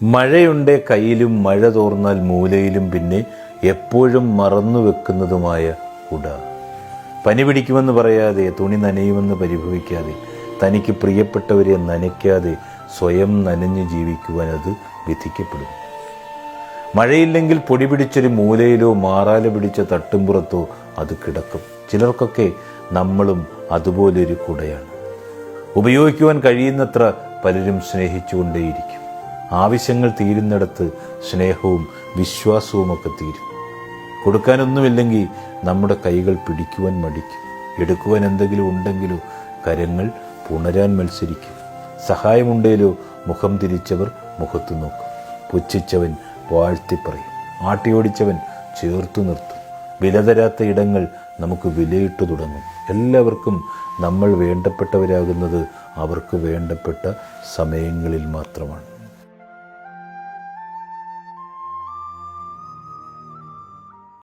മഴയുണ്ട് കയ്യിലും, മഴ തോർന്നാൽ മൂലയിലും, പിന്നെ എപ്പോഴും മറന്നു വെക്കുന്നതുമായ കുട. പനി പിടിക്കുമെന്ന് പറയാതെ, തുണി നനയുമെന്ന് പരിഭവിക്കാതെ, തനിക്ക് പ്രിയപ്പെട്ടവരെ നനയ്ക്കാതെ സ്വയം നനഞ്ഞു ജീവിക്കുവാൻ അത് വിധിക്കപ്പെടും. മഴയില്ലെങ്കിൽ പൊടി പിടിച്ചൊരു മൂലയിലോ മാറാല പിടിച്ച തട്ടുംപുറത്തോ അത് കിടക്കും. ചിലർക്കൊക്കെ നമ്മളും അതുപോലൊരു കുടയാണ്. ഉപയോഗിക്കുവാൻ കഴിയുന്നത്ര പലരും സ്നേഹിച്ചുകൊണ്ടേയിരിക്കും. ആവശ്യങ്ങൾ തീരുന്നിടത്ത് സ്നേഹവും വിശ്വാസവുമൊക്കെ തീരും. കൊടുക്കാനൊന്നുമില്ലെങ്കിൽ നമ്മുടെ കൈകൾ പിടിക്കുവാൻ മടിക്കും. എടുക്കുവാൻ എന്തെങ്കിലും ഉണ്ടെങ്കിലോ കരങ്ങൾ പുണരാൻ മത്സരിക്കും. സഹായമുണ്ടേലോ മുഖം തിരിച്ചവർ മുഖത്തു നോക്കും. പുച്ഛിച്ചവൻ വാഴ്ത്തിപ്പറയും, ആട്ടിയോടിച്ചവൻ ചേർത്തു നിർത്തും. വിലതരാത്ത ഇടങ്ങൾ നമുക്ക് വിലയിട്ടു തുടങ്ങും. എല്ലാവർക്കും നമ്മൾ വേണ്ടപ്പെട്ടവരാകുന്നത് അവർക്ക് വേണ്ടപ്പെട്ട സമയങ്ങളിൽ മാത്രമാണ്.